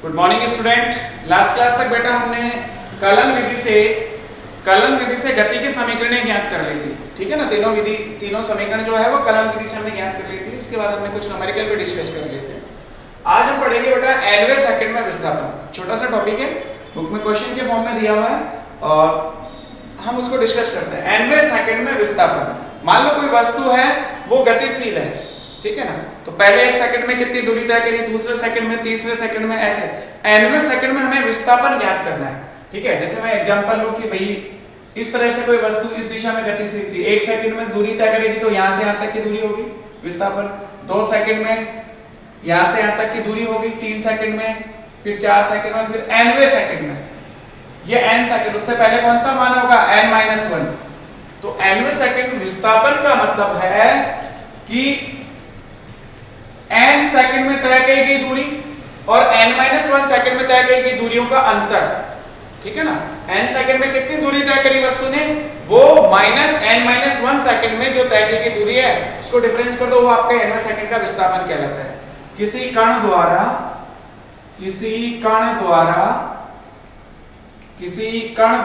Good morning student. Last class तक बेटा हमने कलन विधि से गति की समीकरणें ज्ञात कर ली थी। ठीक है ना, तीनों समीकरण जो है वो कलन विधि से हमने ज्ञात कर ली थी। उसके बाद हमने कुछ न्यूमेरिकल भी डिस्कस कर लिए थे। आज हम पढ़ेंगे बेटा nवें सेकंड में विस्थापन। छोटा सा टॉपिक है, बुक में क्वेश्चन के फॉर्म में दिया हुआ है और हम उसको डिस्कस करते हैं। nवें सेकंड में विस्थापन। मान लो कोई वस्तु है वो गतिशील है, ठीक है ना, तो पहले एक सेकंड में कितनी दूरी तय करी, दूसरे सेकंड में, तीसरे सेकंड में, ऐसे nवें सेकंड में हमें विस्थापन ज्ञात करना है। ठीक है, जैसे मैं एग्जांपल लूं कि भाई इस तरह से कोई वस्तु इस दिशा में गतिशील थी, एक सेकंड में दूरी तय करेगी तो यहां से यहां तक की दूरी होगी विस्थापन, 2 सेकंड में यहां से यहां तक की दूरी होगी, 3 सेकंड में, फिर 4 सेकंड में, फिर nवें सेकंड में ये n सेकंड, उससे पहले कौन सा मान होगा n-1। तो nवें सेकंड विस्थापन का मतलब है कि n सेकंड में तय की गई दूरी और n-1 सेकंड में तय की गई दूरियों का अंतर। ठीक है ना, n सेकंड में कितनी दूरी तय करी वस्तु ने, वो -n-1 सेकंड में जो तय की गई दूरी है उसको डिफरेंस कर दो, वो आपका nवें सेकंड का विस्थापन कहलाता है। किसी कण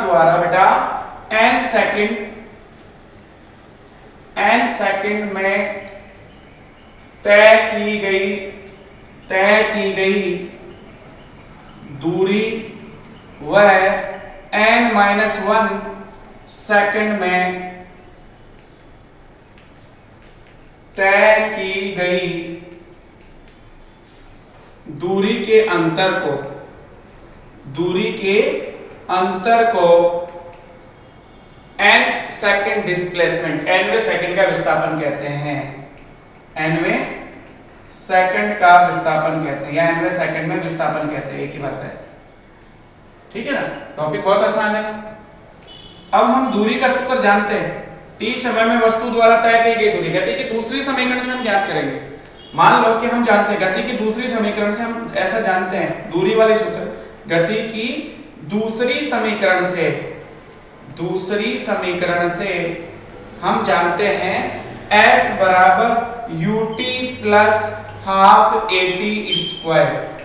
द्वारा बेटा n सेकंड में तय की गई दूरी वह n-1 सेकंड में तय की गई दूरी के अंतर को n सेकंड डिस्प्लेसमेंट, nवें सेकंड का विस्थापन कहते हैं। nवें सेकंड का विस्थापन कहते हैं या nवें सेकंड में विस्थापन कहते हैं, एक ही बात है। ठीक है ना, टॉपिक बहुत आसान है। अब हम दूरी का सूत्र जानते हैं। t समय में वस्तु द्वारा तय की गई दूरी गति की दूसरी समीकरण से हम ज्ञात करेंगे। मान लो कि हम जानते हैं गति की दूसरी समीकरण से, हम ऐसा जानते हैं दूरी वाले सूत्र, गति की दूसरी समीकरण से हम जानते हैं s बराबर ut प्लस हाफ at²।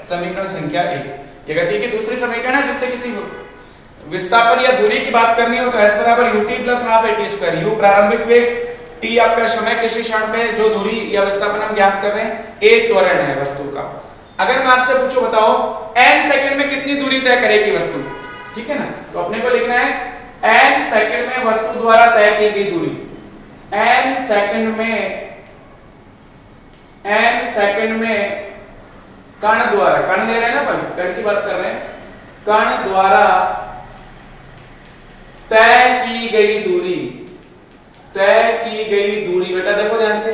समीकरण संख्या 1 ये गति की दूसरी समीकरण है जिससे किसी विस्थापन या दूरी की बात करनी हो तो s बराबर ut plus half at²। u प्रारंभिक वेग, t आपका समय किसी क्षण पे जो दूरी या विस्थापन हम ज्ञात कर रहे हैं, a त्वरण है वस्तु का। अगर मैं आपसे पूछूं बताओ n सेकंड में कितनी दूरी तय करेगी वस्तु, ठीक है ना, तो अपने को लिखना है n सेकंड में वस्तु द्वारा तय की गई दूरी, n सेकंड में कण द्वारा, कण ले रहे हैं ना अपन, कण की बात कर रहे हैं, कण द्वारा तय की गई दूरी बेटा देखो ध्यान से,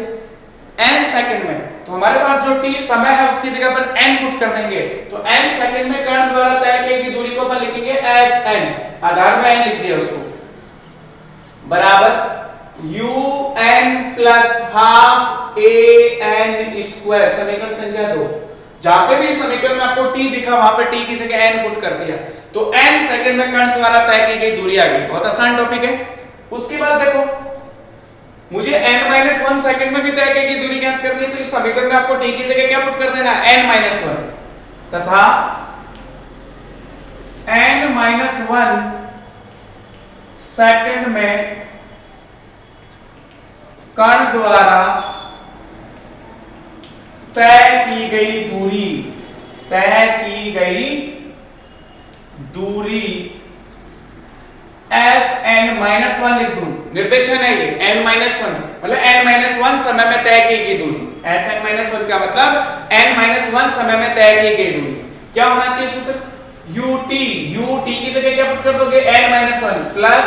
n सेकंड में, तो हमारे पास जो t समय है उसकी जगह पर n पुट कर देंगे, तो n सेकंड में कण द्वारा तय की गई दूरी को अपन लिखेंगे sn, आधार में n लिख दिया उसको, बराबर un plus half an square. समीकरण संख्या 2। जहां पे भी समीकरण में आपको t दिखा वहां पे t की जगह n पुट कर दिया, तो n सेकंड में कण द्वारा तय की गई दूरी आ गई। बहुत आसान टॉपिक है। उसके बाद देखो मुझे n-1 सेकंड में भी तय की गई दूरी ज्ञात करनी है, तो इस समीकरण में आपको t की जगह क्या पुट कर देना है, n-1 तथा n-1 सेकंड में कण द्वारा तय की गई दूरी Sn-1 लिख दूं, निर्देशन है ये n-1, मतलब n-1 समय में तय की गई दूरी। Sn-1 का मतलब n-1 समय में तय की गई दूरी। क्या होना चाहिए सूत्र, ut की जगह क्या पुट कर दोगे, n-1 plus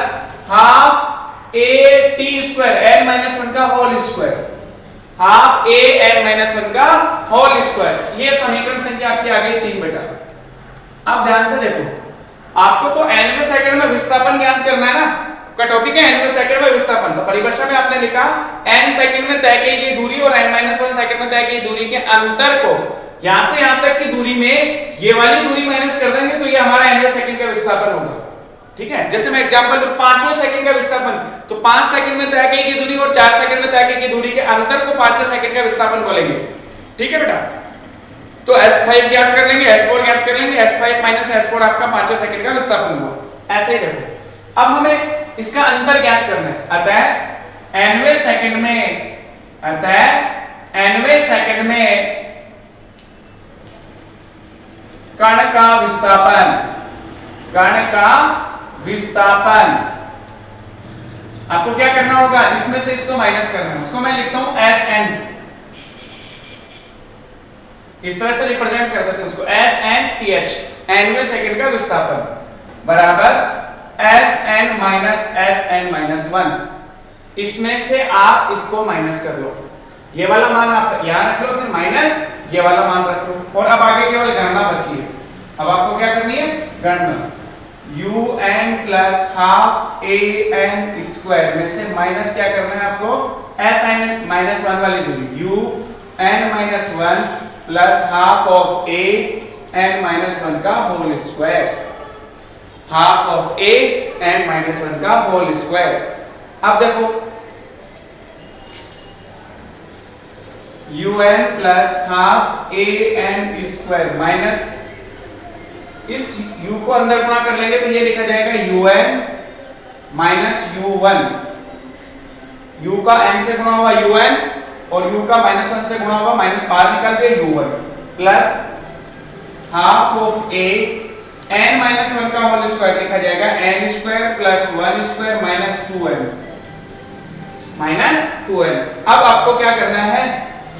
half at², n-1 का होल स्क्वायर, हाफ an-1 का होल स्क्वायर। ये समीकरण संख्या आपकी आ गई 3 बेटा। अब ध्यान से देखो, आपको तो nवें सेकंड में विस्थापन ज्ञात करना है ना, का टॉपिक है nवें सेकंड में विस्थापन। तो परिभाषा में आपने लिखा n सेकंड में तय की गई दूरी और n-1 सेकंड में तय की गई दूरी के अंतर को यहां से यहां तक की दूरी में ये वाली दूरी माइनस कर देंगे तो ये हमारा nवें सेकंड का विस्थापन होगा। ठीक है, जैसे मैं एग्जांपल लूं 5वें सेकंड का विस्थापन, तो 5 सेकंड में तय की दूरी और 4 सेकंड में तय की दूरी के अंतर को 5वें सेकंड का विस्थापन बोलेंगे। ठीक है बेटा, तो S5 ज्ञात कर लेंगे, S4 ज्ञात कर लेंगे, S5 माइनस S4 आपका 5 सेकंड का विस्थापन हुआ। ऐसे ही देखो, अब हमें इसका अंतर ज्ञात करना है। अतः nवें सेकंड में कण का विस्थापन आपको क्या करना होगा, इसमें से इसको माइनस करना है। उसको मैं लिखता हूं Sn, इस तरह से रिप्रेजेंट कर देते हैं उसको, SnTh, nवें सेकंड का विस्थापन बराबर Sn माइनस 1। इसमें से आप इसको माइनस कर लो, ये वाला मान आप यहां रख लो, फिर माइनस ये वाला मान रख लो, और अब आगे केवल गणना बची है। अब आपको क्या करनी है, गणना un plus half an square में से माइनस क्या करना है आपको, Sn माइनस 1 वाली दूरी, un minus 1 plus half of an minus 1 का whole square, half of an minus 1 का होल स्क्वायर। अब देखो un plus half an square minus, इस u को अंदर गुणा कर लेंगे तो ये लिखा जाएगा un माइनस u1, u का n से गुणा हुआ un और u का माइनस 1 से गुणा हुआ माइनस, बाहर निकाल दिया u1 plus half of n minus 1 का होल स्क्वायर लिखा जाएगा n square plus 1 square minus 2n। अब आपको क्या करना है,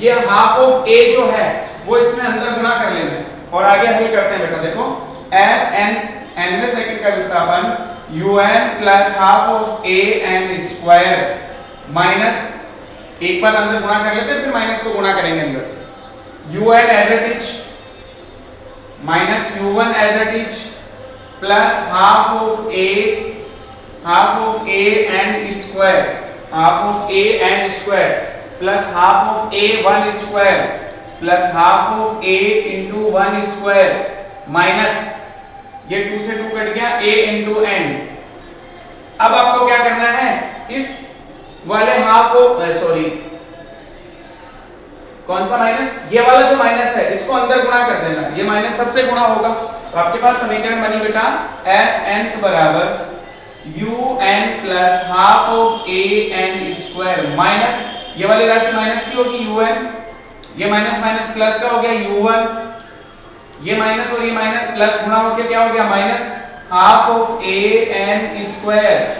ये हाफ ऑफ a जो है वो इसमें अंदर गुणा कर लेना है और आगे हल करते हैं बेटा। देखो Sn nवें सेकंड का विस्थापन un plus half of an square minus, एक बार अंदर गुणा कर लेते हैं फिर माइनस को गुणा करेंगे अंदर, un as it is minus u1 as it is plus half of an square, half of an square plus half of a1 square plus half of a into 1 square minus, ये 2 से 2 cut गया, a into n। अब आपको क्या करना है, इस वाले हाफ ऑफ कौन सा माइनस, ये वाला जो माइनस है इसको अंदर गुणा कर देना, ये माइनस सबसे गुणा होगा तो आपके पास समीकरण बनी बेटा Sn बराबर un plus half of an square minus, ये वाली राशि माइनस की होगी un, ये माइनस माइनस प्लस का हो गया u1, ये माइनस और ये माइनस प्लस गुणा होकर क्या हो गया minus half of an square,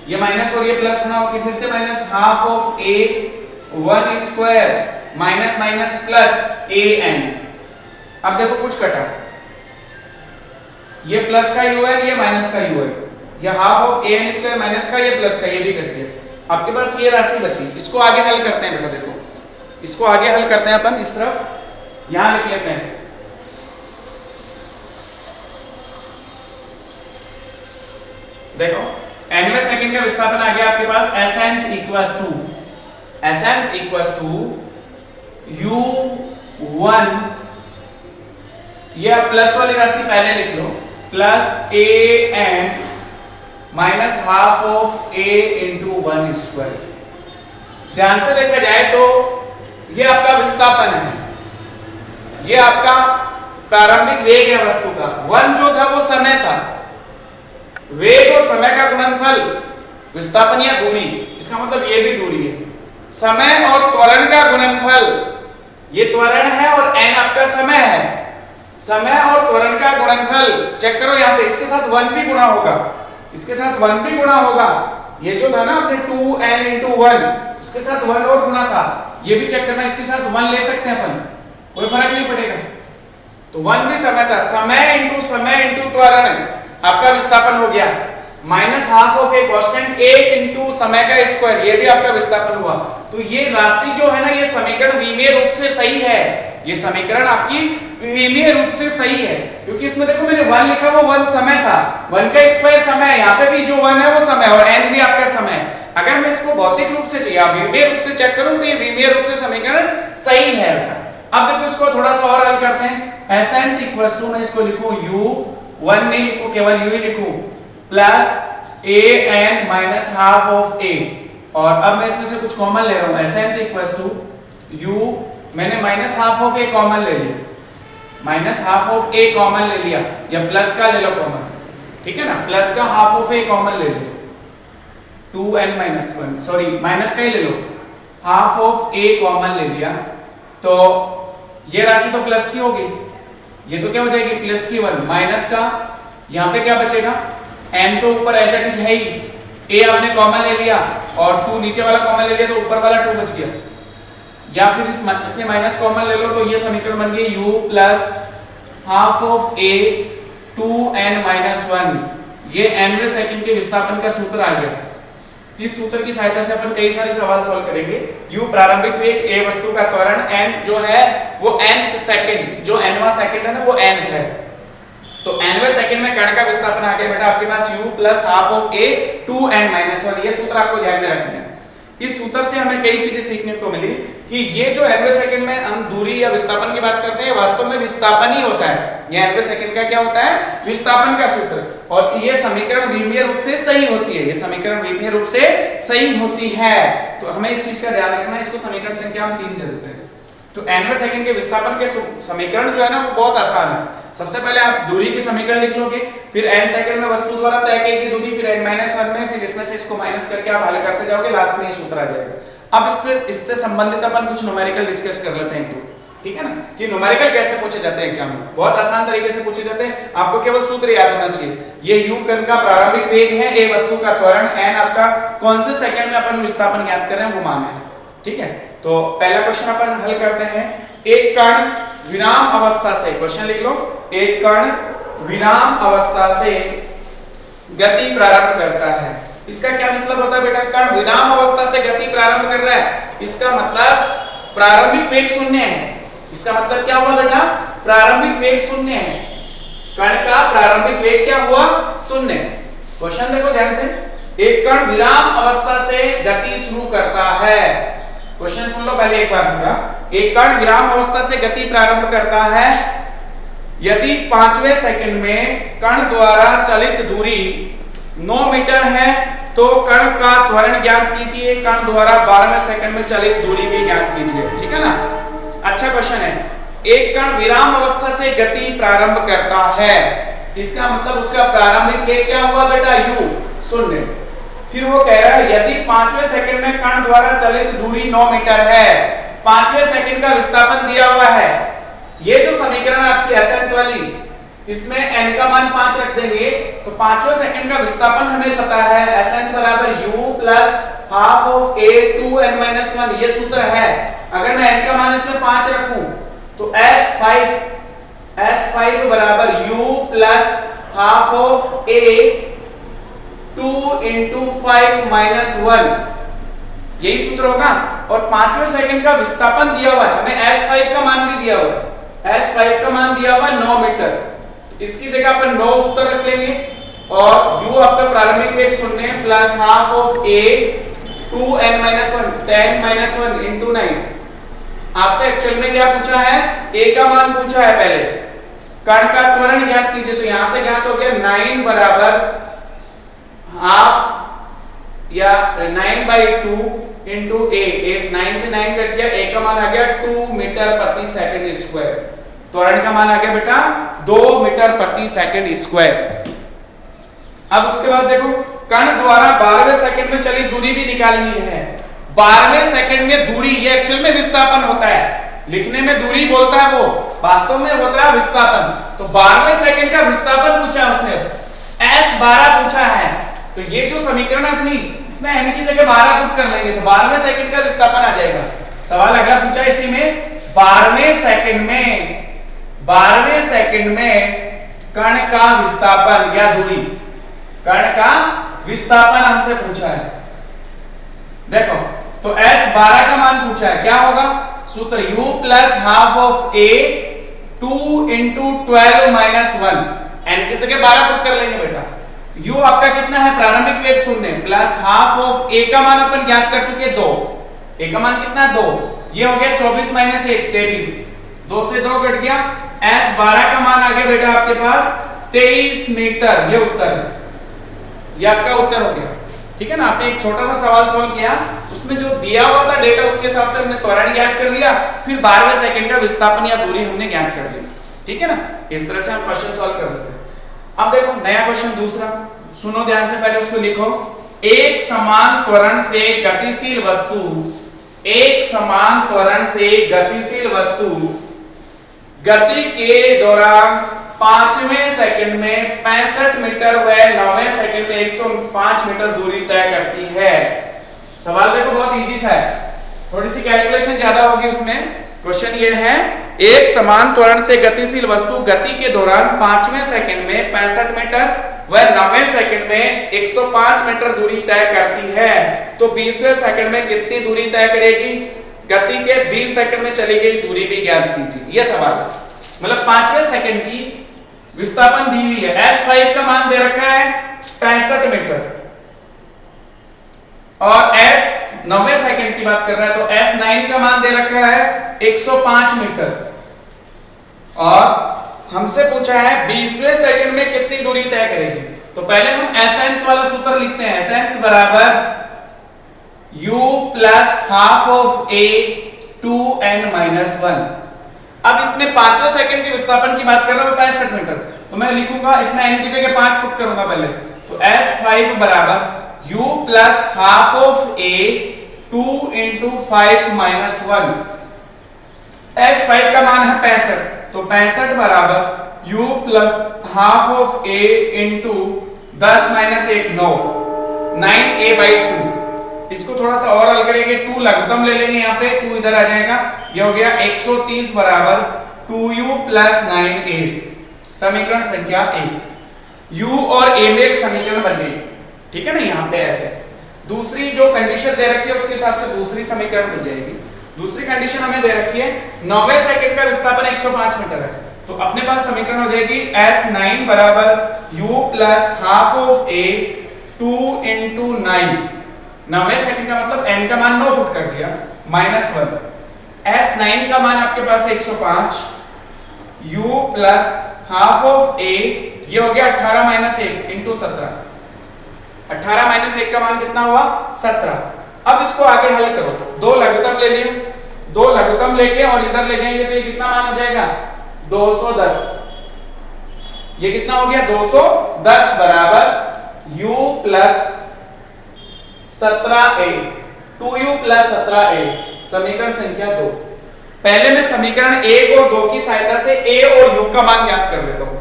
ये माइनस और ये प्लस गुणा होकर फिर से minus half of a1 square minus minus plus an। अब देखो कुछ कटा, ये प्लस का un, ये माइनस का un, ये half of an square minus का, ये प्लस का, ये भी कट गया। आपके पास ये राशि बची, इसको आगे हल करते हैं बेटा। देखो इसको आगे हल करते हैं अपन, इस तरफ यहां लिख लेते हैं, देखो nवें सेकंड का विस्थापन आ गया आपके पास Sn इक्वल्स टू u1, ये प्लस वाली राशि पहले लिख लो, plus an minus half of a into 1 square. ध्यान से देखा जाए तो ये आपका विस्थापन है, ये आपका प्रारंभिक वेग है वस्तु का, 1 जो था वो समय था, वेग और समय का गुणनफल विस्थापन या दूरी, इसका मतलब ये भी दूरी है, समय और त्वरण का गुणनफल, ये त्वरण है और n आपका समय है, समय और त्वरण का गुणनफल चेक करो यहाँ पे, इसके साथ 1 भी गुणा होगा, इसके साथ 1 भी गुणा होगा, ये जो था ना अपने 2n इंटू 1, इसके साथ 1 और गुणा था, ये भी चेक करना, इसके साथ 1 ले सकते हैं अपन, कोई फर्क नहीं पड़ेगा। तो 1 भी समय था, समय इंटू त्वरण आपका विस्थापन हो गया, minus half of a constant a into समय का स्क्वायर, ये भी आपका विस्थापन हुआ। तो ये राशि जो है ना, ये समीकरण विमीय रूप से सही है, ये समीकरण आपकी विमीय रूप से सही है, क्योंकि इसमें देखो मैंने 1 लिखा, वो 1 समय था, 1 का स्क्वायर समय है, यहाँ पे भी जो 1 है वो समय और n भी आपका समय। अगर मैं इसको भौतिक रूप से चाहिए, विमीय रूप से चेक करूं तो ये विमीय रूप से समीकरण सही है। अब देखो इसको थोड़ा सा और हल करते हैं, Sn इक्वल्स टू, मैं इसको लिखूं u1 नहीं लिखूं, केवल u ही लिखूं, plus an minus half of a, और अब मैं इसमें से कुछ कॉमन ले रहा हूं, Sn इक्वल्स टू मैंने minus half of A common ले लिया, minus half of A common ले लिया, या प्लस का ले लो कॉमन, ठीक है ना, प्लस का हाफ ऑफ ए कॉमन ले लो, 2n माइनस 1, सॉरी माइनस का ही ले लो, हाफ ऑफ ए कॉमन ले लिया, तो ये राशि तो प्लस की होगी, ये तो क्या हो जाएगी प्लस की 1, माइनस का यहाँ पे क्या बचेगा, n तो ऊपर एज इट इज है ही, a आपने कॉमन ले लिया और 2 नीचे वाला कॉमन ले लिया तो ऊपर वाला 2 बच गया, या फिर इससे माइनस कॉमन ले लो तो ये समीकरण बन गई u plus half of a 2n minus 1, ये nवें सेकंड के विस्थापन का सूत्र आ गया। इस सूत्र की सहायता से अपन कई सारे सवाल सॉल्व करेंगे। u प्रारंभिक वेग, a वस्तु का त्वरण, n जो है वो n सेकंड, जो nवां सेकंड है ना वो n है, तो nवें सेकंड में कण का विस्थापन आ गया बेटा आपके पास u plus half of a 2n minus 1, ये सूत्र आपको ध्यान में रखना है। इस सूत्र से हमें कई चीजें सीखने को मिली कि ये जो nवें सेकंड में हम दूरी या विस्थापन की बात करते हैं, वास्तव में विस्थापन ही होता है, ये nवें सेकंड का क्या होता है, विस्थापन का सूत्र, और ये समीकरण विमीय रूप से सही होती है, ये समीकरण विमीय रूप से सही होती है, तो हमें इस चीज का ध्यान रखना है। इसको समीकरण संख्या हम 3 दे देते हैं। तो nवें सेकंड के विस्थापन के समीकरण जो है ना वो बहुत आसान है। सबसे पहले आप दूरी की समीकरण लिख लोगे, फिर n सेकंड में वस्तु द्वारा तय की गई दूरी, फिर n-1 में, फिर इसमें से इसको माइनस करके आप हल करते जाओगे, लास्ट में ये सूत्र आ जाएगा। अब इससे संबंधित अपन कुछ न्यूमेरिकल डिस्कस कर लेते हैं, ठीक है ना, कि न्यूमेरिकल कैसे पूछे जाते हैं एग्जाम में, बहुत आसान तरीके से पूछे जाते हैं, आपको केवल सूत्र याद होना चाहिए। ये u कण का प्रारंभिक वेग है, a वस्तु का त्वरण, n आपका कौन से सेकंड में अपन विस्थापन ज्ञात कर रहे हैं वो मान है, ठीक है। तो पहला क्वेश्चन अपन हल करते हैं। एक कण विराम अवस्था से, क्वेश्चन लिख लो, एक कण विराम अवस्था से गति प्रारंभ करता है। इसका क्या मतलब होता है बेटा, कण विराम अवस्था से गति प्रारंभ कर रहा है, इसका मतलब प्रारंभिक वेग शून्य है। इसका मतलब क्या हुआ बेटा, प्रारंभिक वेग शून्य है, कण का प्रारंभिक वेग क्या हुआ, शून्य। क्वेश्चन देखो ध्यान से, एक कण विराम अवस्था से गति शुरू करता है, क्वेश्चन सुन लो पहले एक बार पूरा। एक कण विराम अवस्था से गति प्रारंभ करता है यदि 5वें सेकंड में कण द्वारा चलित दूरी 9 मीटर है तो कण का त्वरण ज्ञात कीजिए, कण द्वारा 12वें सेकंड में चलित दूरी भी ज्ञात कीजिए, ठीक है ना। अच्छा क्वेश्चन है, एक कण विराम अवस्था से गति प्रारंभ करता है, इसका मतलब उसका प्रारंभिक वेग क्या हुआ बेटा, u, शून्य। फिर वो कह रहा है यदि 5वें सेकंड में कण द्वारा चलित दूरी 9 मीटर है, 5वें सेकंड का विस्थापन दिया हुआ है, ये जो समीकरण आपकी एसेंट वाली, इसमें n का मान 5 रख देंगे तो 5वें सेकंड का विस्थापन हमें पता है, एसेंट बराबर u plus half of a 2n minus 1, ये सूत्र है। अगर मैं n का मान इसमें 5 रखूं तो s5 बराबर u plus half of a 2 into 5 minus 1, यही सूत्र होगा। और 5वें सेकंड का विस्थापन दिया हुआ है, हमें S5 का मान भी दिया हुआ है, S5 का मान दिया हुआ है 9 मीटर, तो इसकी जगह अपन 9 उत्तर रख लेंगे, और u आपका प्रारंभिक वेग शून्य plus half of a 2n minus 1 10 minus 1 into 9। आपसे एक्चुअल में क्या पूछा है, a का मान पूछा है पहले, कण का त्वरण ज्ञात कीजिए, तो यहां से ज्ञात हो गया 9 बराबर हाफ या 9/2 इंटू a, 9 से 9 कट गया, a का मान आ गया 2 मीटर प्रति सेकंड स्क्वायर, त्वरण का मान आ गया बेटा 2 मीटर प्रति सेकंड स्क्वायर। अब उसके बाद देखो, कण द्वारा 12वें सेकंड में चली दूरी भी निकालनी है। 12वें सेकंड में दूरी, ये एक्चुअल में विस्थापन होता है, लिखने में दूरी बोलता है वो, वास्तव में होता है विस्थापन। तो 12वें सेकंड का विस्थापन पूछा उसने, S12 पूछा है, तो ये जो समीकरण अपनी, इसमें n की जगह 12 पुट कर लेंगे तो 12वें सेकंड का विस्थापन आ जाएगा। सवाल अगला पूछा इसी में, 12वें सेकंड में कण का विस्थापन या दूरी, कण का विस्थापन हमसे पूछा है। देखो तो S12 का मान पूछा है, क्या होगा सूत्र, u plus half of a 2 into 12 minus 1, n की जगह 12 पुट कर लेंगे बेटा। u आपका कितना है, प्रारंभिक वेग शून्य प्लस हाफ ऑफ a का मान अपन ज्ञात कर चुके 2, a का मान कितना है 2, ये हो गया 24 माइनस 1 23, 2 से 2 कट गया, S12 का मान आ गया बेटा आपके पास 23 मीटर, ये उत्तर है, ये आपका उत्तर हो गया। ठीक है ना। आपने एक छोटा सा सवाल सॉल्व किया, उसमें जो दिया हुआ था डेटा उसके हिसाब से हमने त्वरण ज्ञात कर लिया, फिर 12वें सेकंड का विस्थापन या दूरी हमने ज्ञात कर ली। ठीक है ना, इस तरह से हम क्वेश्चन सॉल्व कर लेते हैं। अब देखो नया क्वेश्चन दूसरा, सुनो ध्यान से, पहले उसको लिखो। एक समान त्वरण से गतिशील वस्तु, एक समान त्वरण से गतिशील वस्तु गति के दौरान 5वें सेकंड में 65 मीटर व 9वें सेकंड में 105 मीटर दूरी तय करती है। सवाल देखो बहुत इजी सा है, थोड़ी सी कैलकुलेशन ज्यादा होगी उसमें। क्वेश्चन ये है, एक समान त्वरण से गतिशील वस्तु गति के दौरान 5वें सेकंड में 65 मीटर व 9वें सेकंड में 105 मीटर दूरी तय करती है, तो 20वें सेकंड में कितनी दूरी तय करेगी? गति के 20 सेकंड में चली गई दूरी भी ज्ञात कीजिए। ये सवाल है, मतलब 5वें सेकंड की विस्थापन दी हुई है, S5 का मान दे रखा है 65 मीटर और S 9वें सेकंड की बात कर रहा है तो S9 का मान दे रखा है 105 मीटर और हमसे पूछा है 20वें सेकंड में कितनी दूरी तय करेगी। तो पहले हम Snth वाला सूत्र लिखते हैं, Snth बराबर U plus half of A 2n-1। अब इसमें 5वें सेकंड के विस्थापन की बात कर रहा हूं 65 मीटर, तो मैं लिखूंगा इसमें n की जगह 5 पुट करूंगा पहले, तो S5 बराबर U plus half of A 2 × 5-1। S5 का मान है 65, तो 65 बराबर U plus half of A × 10-1 9a/2। इसको थोड़ा सा और हल करेंगे, 2 लघुत्तम ले लेंगे, यहाँ पे 2 इधर आ जाएगा, ये हो गया 130 बराबर 2u प्लस 9a। समीकरण संख्या 1, u और a में एक समीकरण बन गई। ठीक है ना, यहाँ पे ऐसे दूसरी जो कंडीशन दे रखी है उसके हिसाब से दूसरी समीकरण बन जाएगी। दूसरी कंडीशन हमें दे रखी है 9वें सेकंड का विस्थापन 105 मीटर है, तो अपने पास समीकरण हो जाएगी S9 बराबर u plus half of a 2 × 9। 9वें सेकंड का मतलब n का मान 9 पुट कर दिया -1। S9 का मान आपके पास 105, u plus half of a, ये हो गया 18 - 1 × 17। 18 - 1 का मान कितना हुआ? 17। अब इसको आगे हल करो, 2 लघुत्तम ले लिए, 2 लघुत्तम लेके और इधर ले जाएंगे तो ये कितना मान हो जाएगा? 210। ये कितना हो गया? 210 बराबर u plus 17a 2u plus 17a। समीकरण संख्या 2। पहले मैं समीकरण 1 और 2 की सहायता से a और u का मान ज्ञात कर लेता हूं।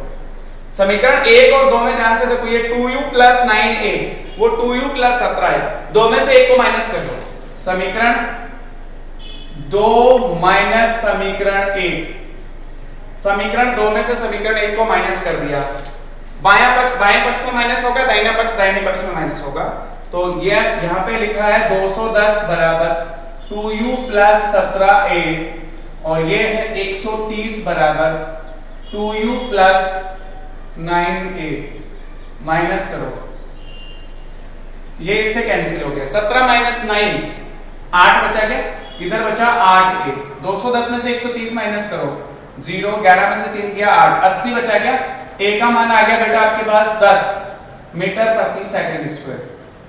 समीकरण 1 और 2 में ध्यान से देखो, ये 2u प्लस 9a वो 2u प्लस 17 है, 2 में से 1 को माइनस कर लो। समीकरण 2 माइनस समीकरण 1, समीकरण 2 में से समीकरण 1 को माइनस कर दिया। बायां पक्ष बाएं पक्ष में माइनस होगा, दाहिना पक्ष दाहिने पक्ष में माइनस होगा, तो ये यहां पे लिखा है 210 बराबर 2u प्लस 17a और ये है 130 बराबर 2u प्लस 9a। माइनस करो, ये इससे कैंसिल हो गया, 17 - 9 8 बचा गया, इधर बचा 8a। 210 में से 130 माइनस करो, 0, 11 में से 3 गया 8, 80 बचा गया। a का मान आ गया बेटा आपके पास 10 मीटर प्रति सेकंड स्क्वायर।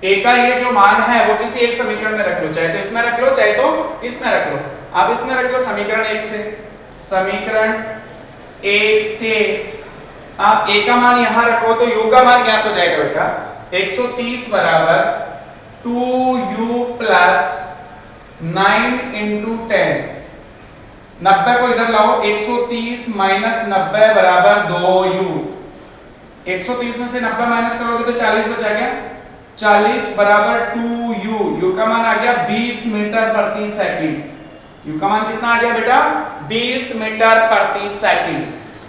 a का ये जो मान है वो किसी एक समीकरण में रख लो, चाहे तो इसमें रख लो चाहे तो इसमें रख लो। आप इसमें रख लो समीकरण 1 से, समीकरण 1 से आप a का मान यहां रखो तो u का मान ज्ञात हो जाएगा बेटा। 130 बराबर 2u प्लस 9 × 10, 90 को इधर लाओ, 130 माइनस 90 बराबर 2u। 130 में से 90 माइनस करोगे तो 40 बचा गया, 40 बराबर 2u। u का मान आ गया 20 मीटर प्रति सेकंड। u का मान कितना आ गया बेटा? 20 मीटर प्रति सेकंड।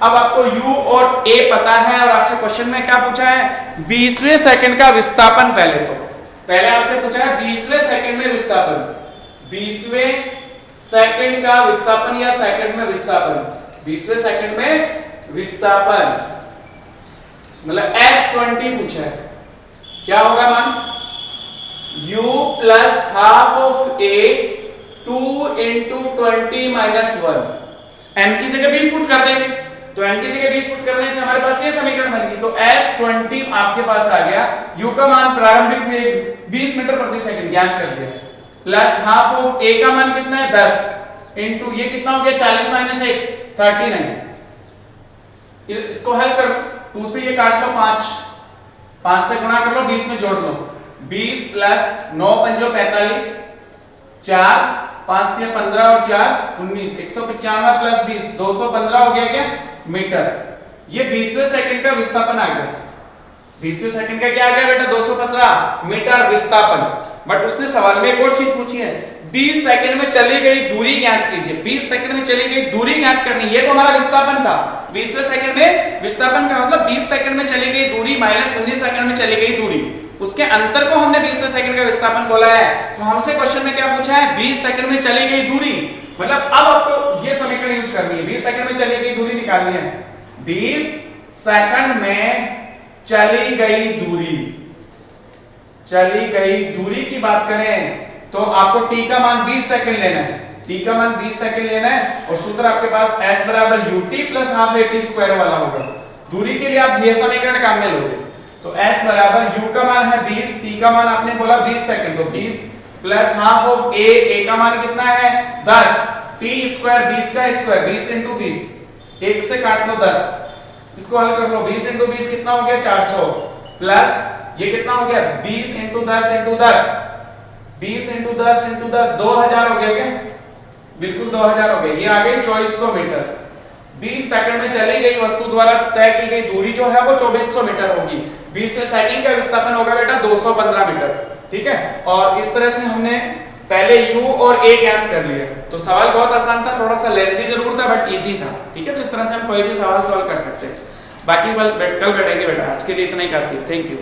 अब आपको u और a पता है और आपसे क्वेश्चन में क्या पूछा है? 20वें सेकंड का विस्थापन। पहले आपसे पूछा है 20वें सेकंड में विस्थापन, 20वें सेकंड का विस्थापन या सेकंड में विस्थापन। 20वें सेकंड में विस्थापन मतलब S20 पूछा है, क्या होगा मान? u plus half of a 2 × 20 - 1। n की जगह 20 पुट कर देंगे तो n की जगह 20 पुट करने से हमारे पास ये समीकरण बन गई। तो S20 आपके पास आ गया, u का मान प्रारंभिक वेग 20 मीटर प्रति सेकंड ज्ञात कर दिया, प्लस हाफ ऑफ a का मान कितना है 10 इनटू ये कितना हो गया 40 माइनस 1 39। इसको हल करो, 2 से ये काट लो 5, 5 से गुणा कर लो, 20 में जोड़ लो, 20 प्लस 9 पंजो 45, 4 5 3 15 और 4 19, 195 प्लस 20 215 हो गया क्या मीटर। ये 20वें सेकंड का विस्थापन आ गया। 20वें सेकंड का क्या आ गया बेटा 215 मीटर विस्थापन। बट उसने सवाल में एक और चीज पूछी है, 20 सेकंड में चली गई दूरी ज्ञात कीजिए। 20 सेकंड में चली गई दूरी ज्ञात करनी, ये तो हमारा विस्थापन था। 20वें सेकंड में विस्थापन का मतलब 20 सेकंड में चली गई दूरी माइनस 19 सेकंड में चली गई दूरी, उसके अंतर को हमने 20वें सेकंड का विस्थापन बोला है। तो हमसे क्वेश्चन में क्या पूछा है 20 सेकंड में चली गई दूरी, मतलब अब आपको ये समीकरण यूज करनी है। 20 सेकंड में चली गई दूरी निकालनी है। 20 सेकंड में चली गई दूरी, चली गई दूरी की बात करें तो आपको t का मान 20 सेकंड लेना है। t का मान 20 सेकंड लेना है और सूत्र आपके पास s बराबर ut plus half at square वाला होगा। दूरी के लिए आप ये समीकरण काम में लोगे तो s बराबर u का मान है 20, t का मान आपने बोला 20 सेकंड, तो 20 प्लस हाफ ऑफ a का मान कितना है 10, t स्क्वायर 20 का स्क्वायर 20 इंटू 20, 1 से काट लो 10, इसको हल कर लो, 20 इंटू 20 कितना हो गया 400, प्लस ये कितना हो गया 20 इंटू 10 इंटू 10, 20 इंटू 10 इंटू 10 2000 हो गया क्या, बिल्कुल 2000 हो गया। ये आ गई 2400 मीटर। 20 सेकंड में चली गई वस्तु द्वारा तय की गई दूरी जो है वो 2400 मीटर होगी। 20वें सेकंड का विस्थापन होगा बेटा 215 मीटर, ठीक है। और इस तरह से हमने पहले u और a ज्ञात कर लिया। तो सवाल बहुत आसान था, थोड़ा सा लेंथी जरूर था बट इजी था, ठीक है। तो इस तरह से हम कोई भी सवाल सॉल्व कर सकते हैं। बाकी कल बैठेंगे बेटा, आज के लिए इतना ही काफी। Thank you.